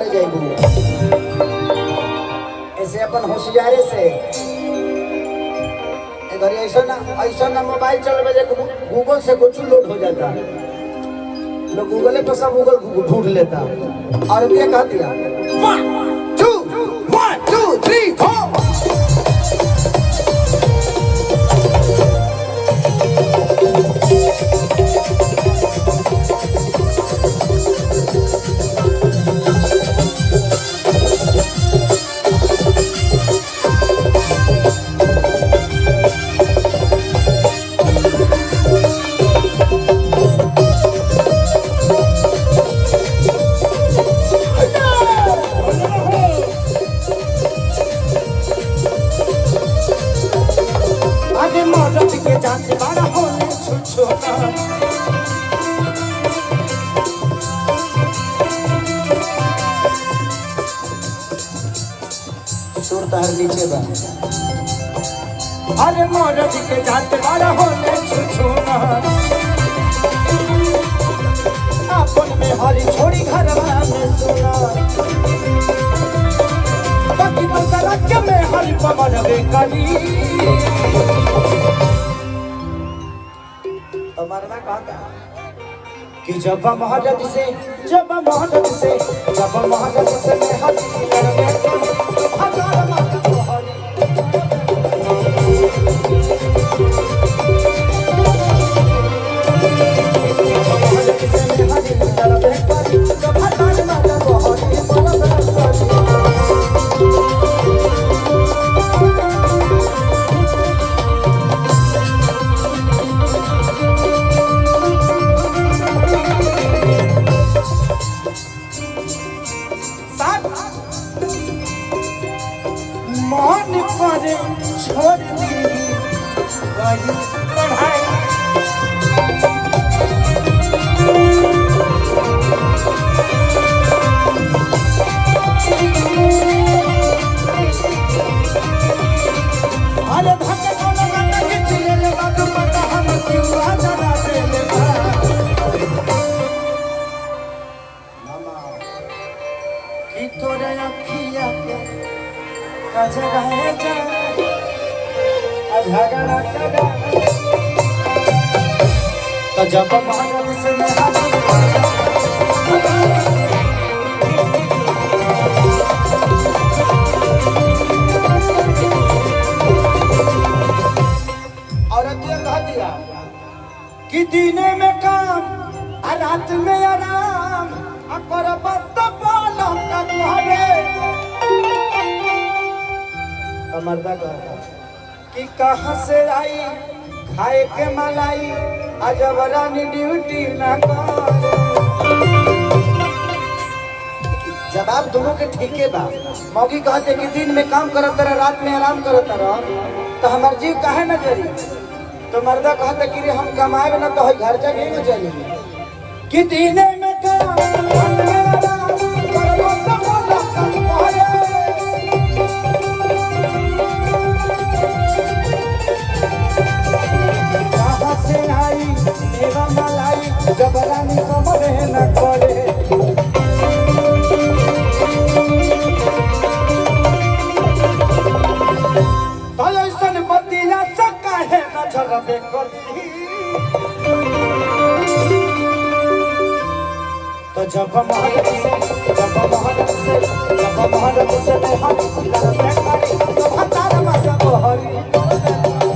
करे जाइबू ऐसे अपन होशियारे से इधर ऐसा ना मोबाइल चल बजे गूगल से कुछ लोड हो जाता लोग गूगल पे सब गूगल ढूंढ लेता और ये कह दिया 1 2 3 4 नीचे बा अरे मरद के जात बड़ा होले छुछुना अपन में हरी छोड़ी घरवा में सुना बाकी तो सड़क में हरी पवन रे करी हमारा कहता कि जब महाराज से मैं हरी करने हजार माता मन पर छोड़ दी पढ़ाई अरे धक्के कोनो गाना के चिले ले बात पता हम क्यों आजा दे ले मामा की तोरे अखिया के कजरा है जा झगड़ा करा तो जब महाराज से औरत ये कह दिया कि दिने में काम और रात में आराम और बत्त पालो का तुहरे मर्दा कहता कि कहाँ से आई खाए के मलाई अजब रानी ड्यूटी ना कर जवाब दोनों के ठीक है बा मौगी कहते कि दिन में काम करत रह रात में आराम करत रह तो हमार जीव काहे न जरी तो मर्दा कहता कि रे हम कमाए ना तो घर जाके न जरी कि दिन में काम रात में आराम करबो तो बोला जबरानी कमरे न करे तो ऐसन बतिया से काहे न झगड़े करती तो जब महाराज से मैं हाथ लड़ते करी तो भतार माता बहरी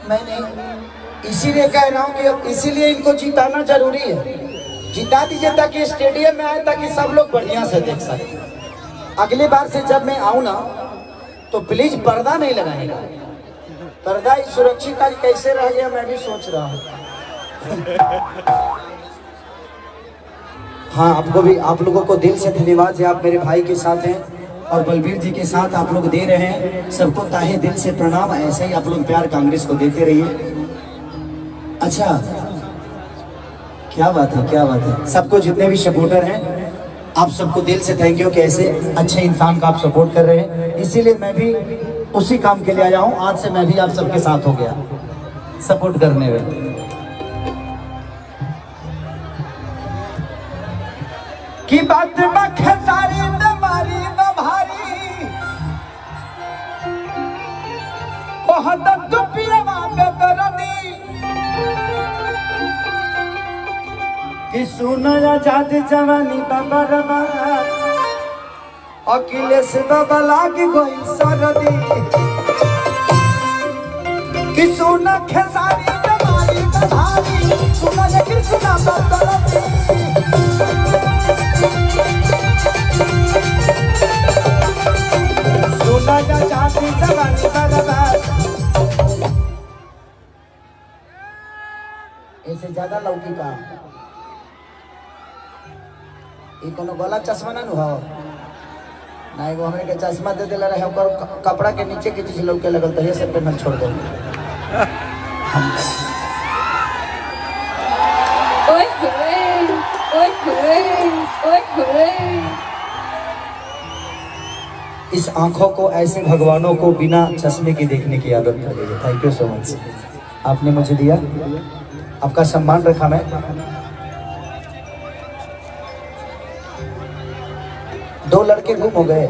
मैंने इसीलिए कह रहा हूँ कि अब इसीलिए इनको जिताना जरूरी है। जिता दीजिए ताकि स्टेडियम में आए, ताकि सब लोग बढ़िया से देख सके। अगली बार से जब मैं आऊँ ना तो प्लीज पर्दा नहीं लगाएगा। पर्दा सुरक्षित आज कैसे रह गया मैं भी सोच रहा हूँ। हाँ, आपको भी, आप लोगों को दिल से धन्यवाद है। आप मेरे भाई के साथ हैं और बलबीर जी के साथ आप लोग दे रहे हैं। सबको ताहे दिल से प्रणाम। ऐसे ही आप लोग प्यार कांग्रेस को देते रहिए। अच्छा, क्या बात है, क्या बात है। सबको जितने भी सपोर्टर हैं आप सबको दिल से थैंक यू कि ऐसे अच्छे इंसान का आप सपोर्ट कर रहे हैं। इसीलिए मैं भी उसी काम के लिए आया हूँ। आज से मैं भी आप सबके साथ हो गया सपोर्ट करने में। की बात खेसारी मारी भारी बहुत कि सुनो आजाद जवानी बाबा रबा अखिलेश बाबा लाग गई सरदी कि सुनो खेसारी मारी भारी सुनो कृष्णा बदलती सुनो आजाद जवानी बाबा। ऐसे ज्यादा लौकी का ये कोनो गलत चश्मा ना हो ना। एगो हमरे के चश्मा दे देला रहे ओकर कपड़ा के नीचे के चीज लौके लगल तो ये सब पे मत छोड़ दो। ओए होए ओए होए ओए होए। इस आंखों को ऐसे भगवानों को बिना चश्मे के देखने की आदत पड़ गई है। थैंक यू सो मच, आपने मुझे दिया, आपका सम्मान रखा मैं। दो लड़के गुम हो गए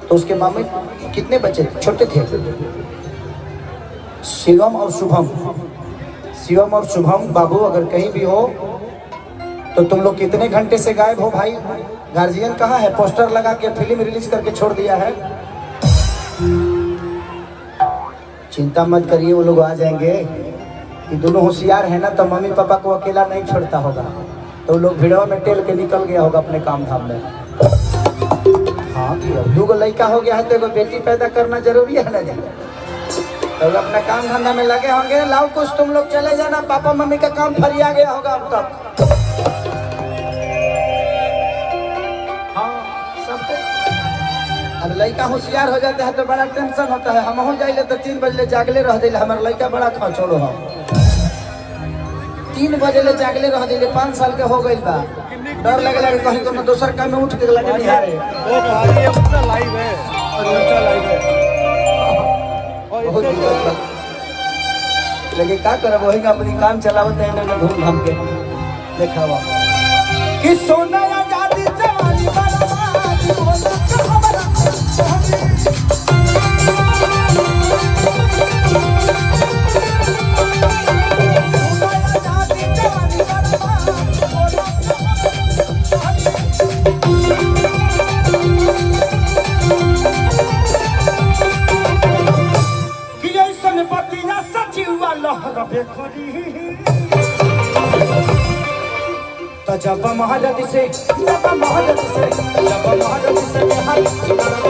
तो उसके मामे कितने बच्चे छोटे थे, शिवम और शुभम। शिवम और शुभम बाबू अगर कहीं भी हो तो तुम लोग कितने घंटे से गायब हो भाई? गार्जियन कहाँ है? पोस्टर लगा के फिल्म रिलीज करके छोड़ दिया है। चिंता मत करिए, वो लोग आ जाएंगे। ये दोनों होशियार है ना तो मम्मी पापा को अकेला नहीं छोड़ता होगा। तो लोग भिड़वा में टेल के निकल गया होगा अपने काम धाम में। हाँ, दो लड़का हो गया है तो एगो बेटी पैदा करना जरूरी है ना जी। तो अपना काम धंधा में लगे होंगे। लाओ कुछ तुम लोग चले जाना, पापा मम्मी का काम फरिया गया होगा अब तक। हाँ, सबको अब लड़का होशियार हो जाता है तो बड़ा टेंशन होता है। हम हो जाइले तो 3 बजे जागले रह जाइले। हमारे लड़का बड़ा खचोड़ो है, 3 बजे ले जागले रह जाइले। 5 साल के हो गई बा, डर लगे लगे कहीं तो दूसर काम में उठ के लगे निहारे। वो भाई ये बच्चा लाइव है और बच्चा लाइव है। लेकिन क्या करब, वही अपनी काम चलावत है ना धूम धाम के देखावा कि सोना आजादी जवानी वाला जब महारत से जब महारत से जब महारत से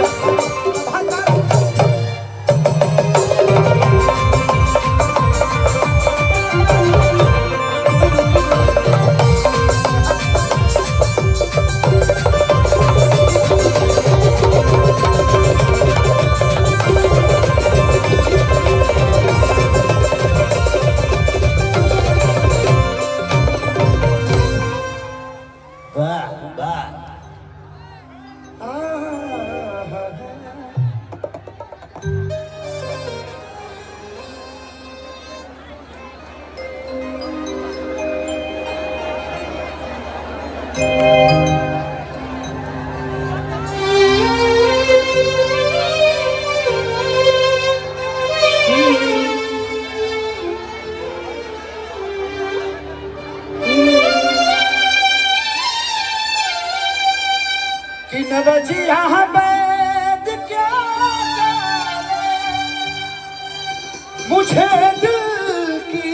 मुझे दिल की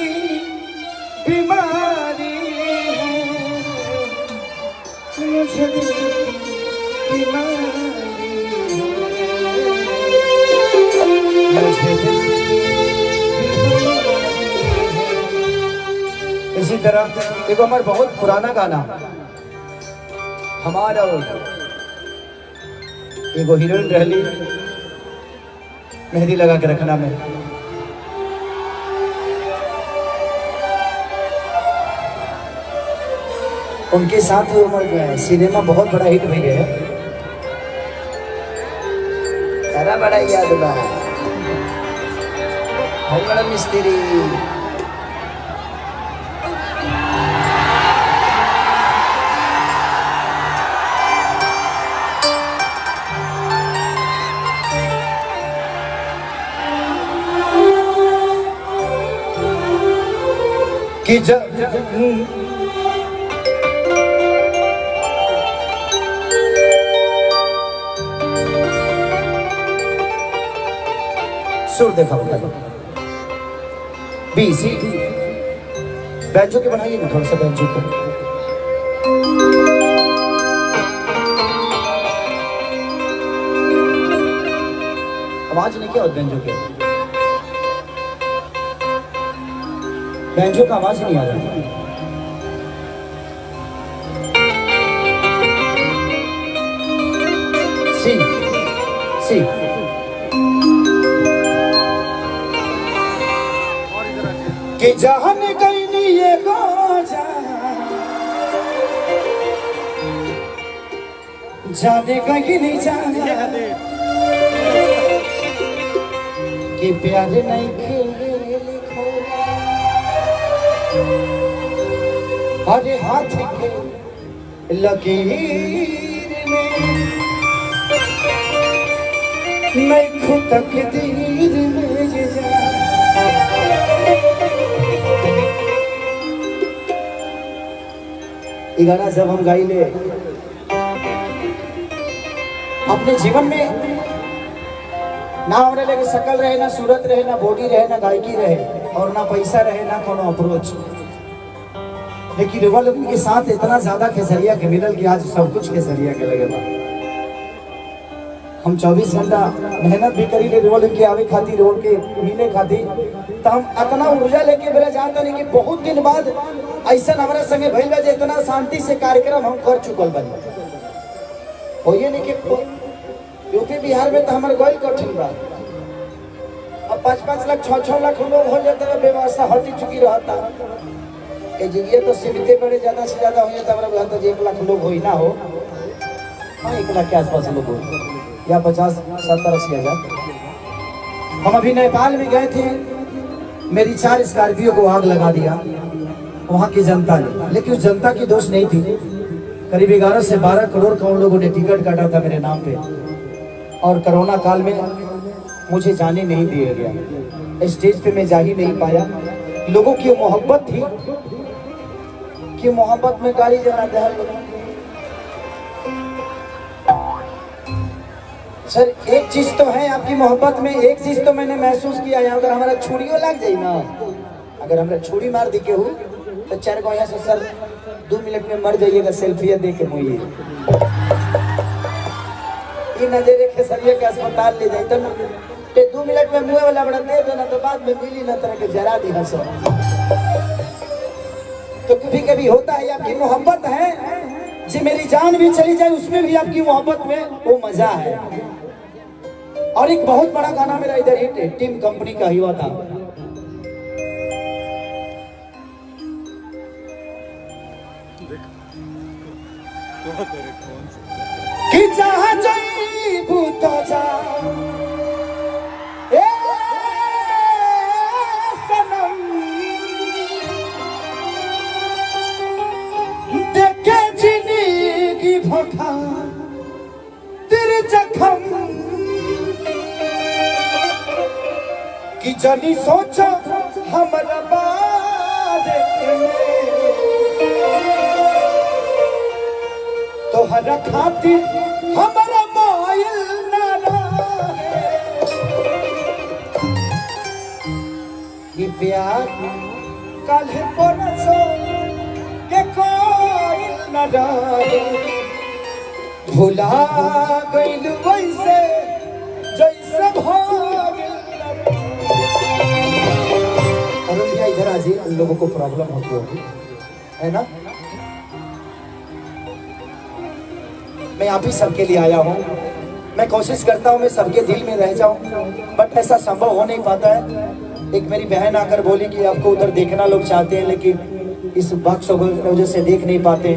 बीमारी है, मुझे दिल की बीमारी है, मुझे दिल इसी तरह एक हमारा बहुत पुराना गाना हमारा एगो हीरोइन रहली मेहंदी लगा के रखना में उनके साथ उमर गया सिनेमा बहुत बड़ा हिट भी है सारा बड़ा याद बा बहुत बड़ा मिस्त्री कि सुर देखा बी सी बैंजो के बनाइए ना थोड़ा सा बैंजो को आवाज नहीं क्या होता बैंजो के बैंजो का आवाज नहीं आ रहा सी सी कि जहन गई नी ये गोजा जाने कहीं नहीं जाना कि प्यार नहीं खेले अरे हाथ के लकीर में मैं खुद तकदीर में जा ये गाना जब हम गाई ले अपने जीवन में ना हमारे लगे शकल रहे ना सूरत रहे ना बॉडी रहे ना गायकी रहे और ना पैसा रहे ना कोनो अप्रोच लेकिन रिवॉल्व के साथ इतना ज्यादा खेसरिया के मिलल कि आज सब कुछ खेसरिया के लगे बा हम 24 घंटा मेहनत भी करी ले रिवॉल्व के आवे खातिर रोड के मिले खातिर तो हम इतना ऊर्जा लेके मेरा जानता नहीं कि बहुत दिन बाद ऐसा हमारा संगे भइल बा जे इतना शांति से कार्यक्रम हम कर चुकल बानी होइए नहीं कि यूपी बिहार में तो हमारे गोल कठिन बा अब 5-5 लाख 6-6 लाख लोग हो जाते हैं व्यवस्था हटी चुकी रहता ये जगह तो सीमित बड़े ज्यादा से ज्यादा हो जाता हमारे तो 1 लाख लोग हो ही ना हो हाँ 1 लाख के आसपास लोग हो या 50-70-80 हजार हम अभी नेपाल में गए थे मेरी 4 स्कॉर्पियो को आग लगा दिया वहाँ की जनता ने लेकिन उस जनता की दोष नहीं थी करीब 11 से 12 करोड़ का उन लोगों ने टिकट काटा था मेरे नाम पे और कोरोना काल में मुझे जाने नहीं दिया गया स्टेज पे मैं जा ही नहीं पाया लोगों की मोहब्बत थी कि मोहब्बत में गाड़ी जना दहल सर एक चीज तो है आपकी मोहब्बत में एक चीज तो मैंने महसूस किया है अगर हमारा छुड़ियों लग जाए ना अगर हमारा छुड़ी मार दी के हो तो 4 को यहाँ से सर 2 मिनट में मर जाइएगा सेल्फिया दे के मुझे नजरे खेसरिया के अस्पताल ले जाए तो 2 मिनट में मुँह वाला बड़ा दे दो ना तो बाद में मिली ना तरह के जरा दी हंसो तो कभी कभी होता है आपकी मोहब्बत है जी मेरी जान भी चली जाए उसमें भी आपकी मोहब्बत में वो मजा है और एक बहुत बड़ा गाना मेरा इधर हिट टीम कंपनी का हुआ था कि जहाँ जाइबू तो जा ए सनम देखे जिंदगी भोखा तेरे जख्म कि जनी सोचा हमारा बारे तो हर खातिर हमारा मायल ना कि प्यार कल परसों के कोई न रहे, भुला गइल वैसे जैसे भागिल। अरुण भैया इधर आ जाइए, उन लोगों को प्रॉब्लम होती होगी, है ना? मैं आप ही सबके लिए आया हूँ। मैं कोशिश करता हूँ मैं सबके दिल में रह जाऊँ, बट ऐसा संभव हो नहीं पाता है। एक मेरी बहन आकर बोली कि आपको उधर देखना लोग चाहते हैं, लेकिन इस बक्स वजह से देख नहीं पाते।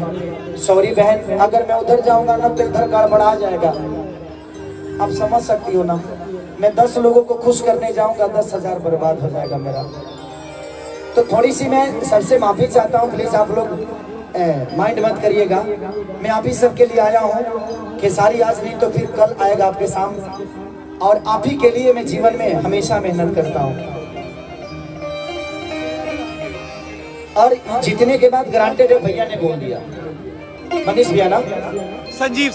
सॉरी बहन, अगर मैं उधर जाऊंगा ना तो इधर गड़बड़ा जाएगा, आप समझ सकती हो ना। मैं 10 लोगों को खुश करने जाऊंगा, 10,000 बर्बाद हो जाएगा मेरा। तो थोड़ी सी मैं सबसे माफी चाहता हूँ, प्लीज आप लोग माइंड मत करिएगा। मैं आप ही सबके लिए आया हूँ। खेसारी आज नहीं तो फिर कल आएगा आपके सामने, और आप ही के लिए मैं जीवन में हमेशा मेहनत करता हूँ। और जीतने के बाद ग्रांटेड है, भैया ने बोल दिया, मनीष भैया ना, संजीव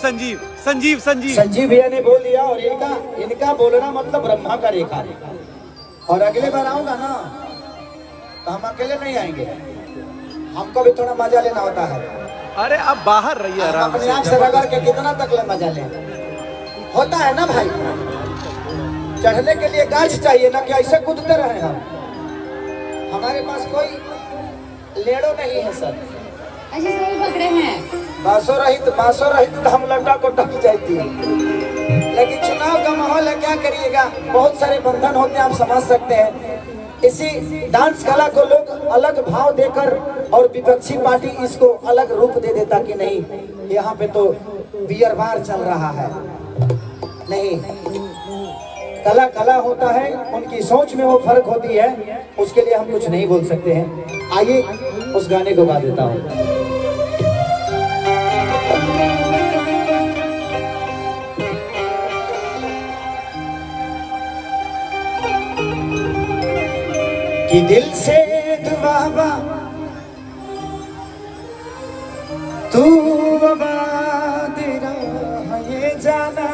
भैया ने बोल दिया। और इनका बोलना मतलब ब्रह्मा का रेखा है। और अगले बार आऊंगा ना तो हम अकेले नहीं आएंगे, हमको भी थोड़ा मजा लेना होता है। अरे अब बाहर रहिए आराम अपने आप से रगड़ के कितना तक ले मजा ले होता है ना भाई। चढ़ने के लिए गाछ चाहिए ना कि ऐसे कूदते रहे हम। हमारे पास कोई लेड़ो नहीं है सर। अच्छा सर पकड़े हैं बासो रहित तो हम लटा को टक जाती है। लेकिन चुनाव का माहौल है, क्या करिएगा, बहुत सारे बंधन होते हैं, आप समझ सकते हैं। इसी डांस कला को लोग अलग भाव देकर और विपक्षी पार्टी इसको अलग रूप दे देता कि नहीं यहाँ पे तो बियर बार चल रहा है। नहीं, कला कला होता है, उनकी सोच में वो फर्क होती है, उसके लिए हम कुछ नहीं बोल सकते हैं। आइए उस गाने को गा देता हूँ। कि दिल से दुआ तू आबाद रहा ये जाना,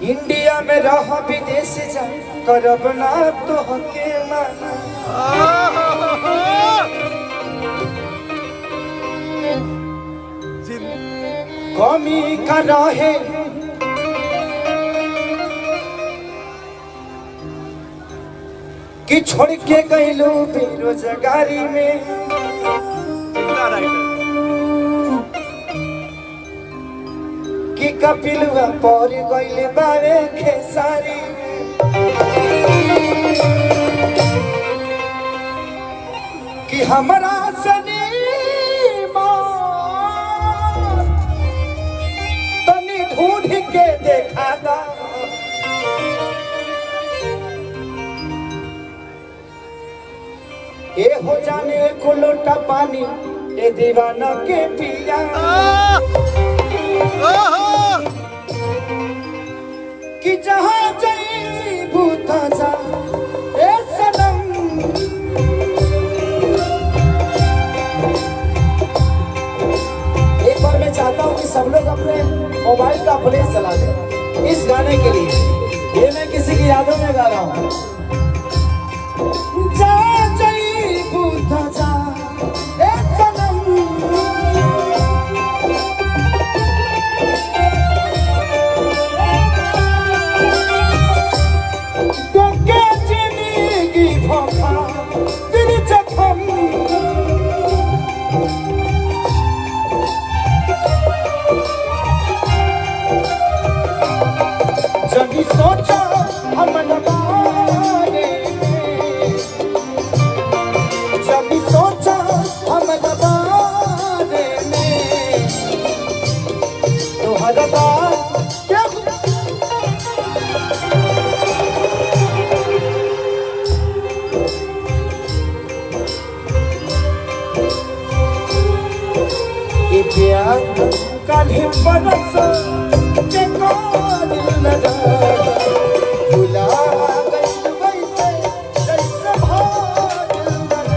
इंडिया में रह विदेश जा करब ना तो हके माना। कमी का रहे कि छोड़ के गइलो बेरोजगारी में, कि कपिलवा पर गइले बावे खेसारी में, कि हमरा सनी तनी ढूंढ के देखा दा। ए हो जाने को लोटा पानी ए दीवाना के पिया, कि जहाँ जाई भूता जा ए सनम। एक बार मैं चाहता हूँ कि सब लोग अपने मोबाइल का प्ले चला दें इस गाने के लिए। ये मैं किसी की यादों में गा रहा हूँ। सोचा हम नबारे में, जब सोचा हम नबारे में, तो हर बार ये प्यार कल ही बरस के कोल लगा, भुला गई वैसे जैसे भाग लगा।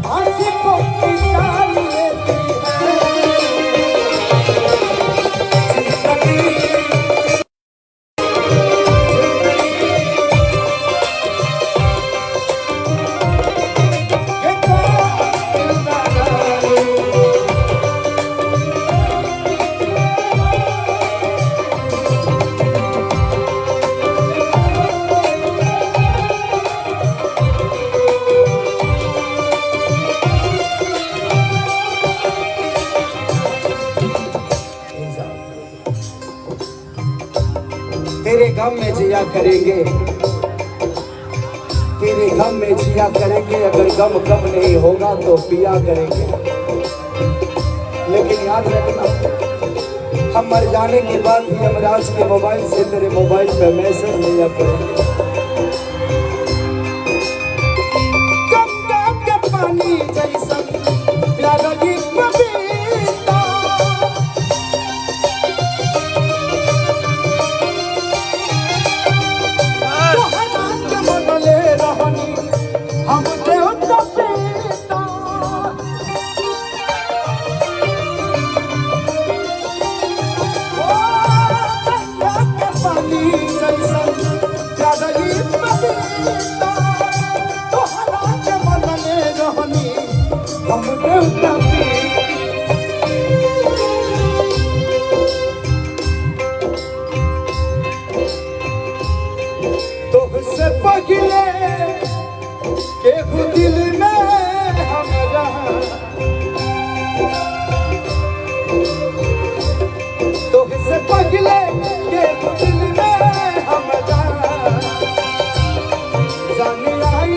आशिकों की जान लेती है जिंदगी। ये कातिल ना जाने तेरे गम में जिया करेंगे, तेरे गम में जिया करेंगे। अगर गम कम नहीं होगा तो पिया करेंगे। लेकिन याद रखना, हम मर जाने के बाद भी यमराज के मोबाइल से तेरे मोबाइल पे मैसेज लिया करेंगे। गंगा के पानी जैसा प्यारा की पपीता, हम देवता पिता। ओ गंगा के पानी जैसा प्यारा की पपीता, तोहरा के मन में रहनी हम देवता पिता। तुझसे पगले केहू दिल में हमरा, तुझसे पगले केहू दिल में हमरा, जाने आई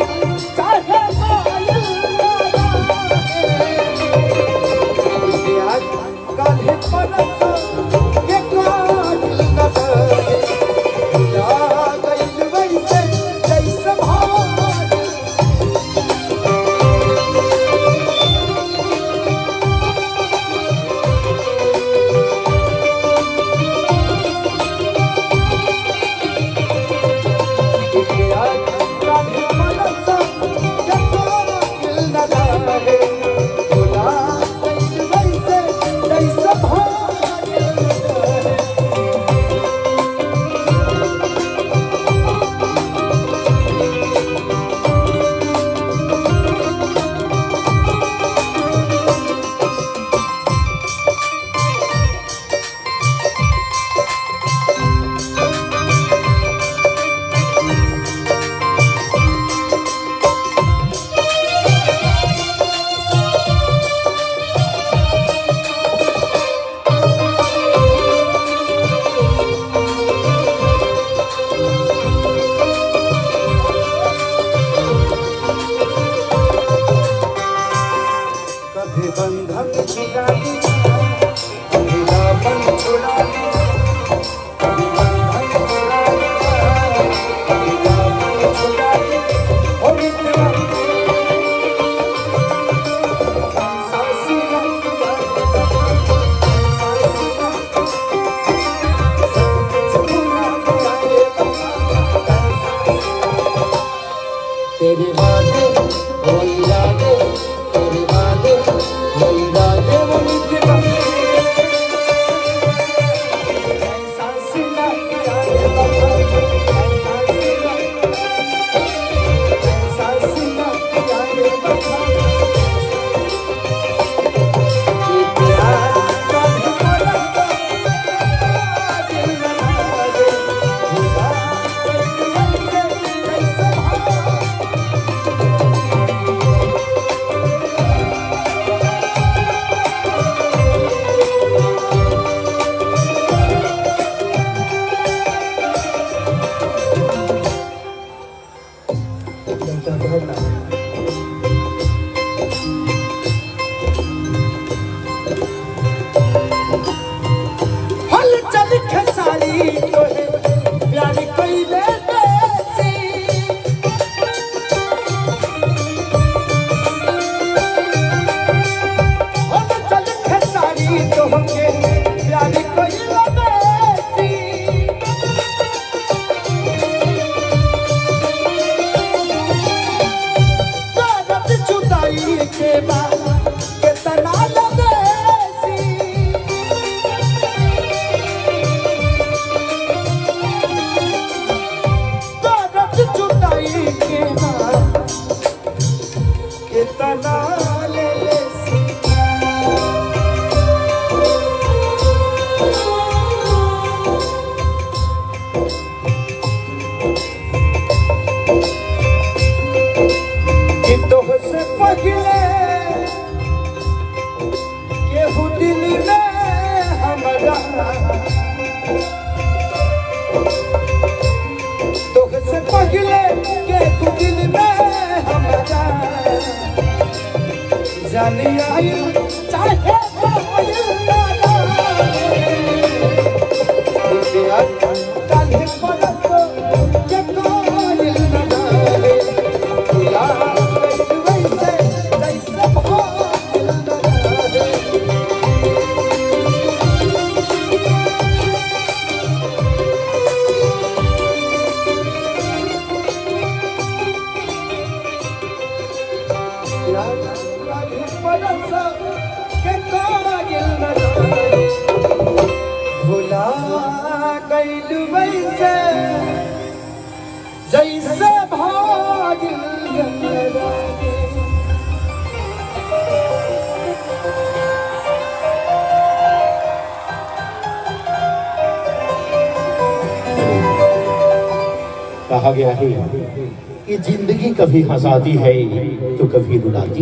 चाहे मायल आज काहे परस के कातिल न जाने जा गइल वैसे जैसे भाव। कभी बंधन छुड़ा दिया, कभी दामन छुड़ा दिया, कभी बंधन छुड़ा दिया, कभी दामन छुड़ा दिया। ओ मित्रा सासी तेरी बातें वो यादें, तेरी बातें वो यादें, वो मित्रा ऐसा सीना यादें बाबा, ऐसा सीना यादें बाबा। ये प्यार का धड़कन दिल लगा दे, खुदा कैसे भाव। हल चल खेसारी तोहे प्यार कइले देसी, हल चल खेसारी तोहके प्यार कइले देसी। बना ले कि तोहसे पहले केहू दिल में हमरा तोहसे पहले केहू दिल में हमरा जाने आइल चाहे आइल ना काल्हे परत के कोइल ना डाले भुला गइल वैसे जैसे भइल ना डाले भुला गइल वैसे जैसे भागिल कहा गया है कि जिंदगी कभी हंसाती है तो कभी रुलाती है।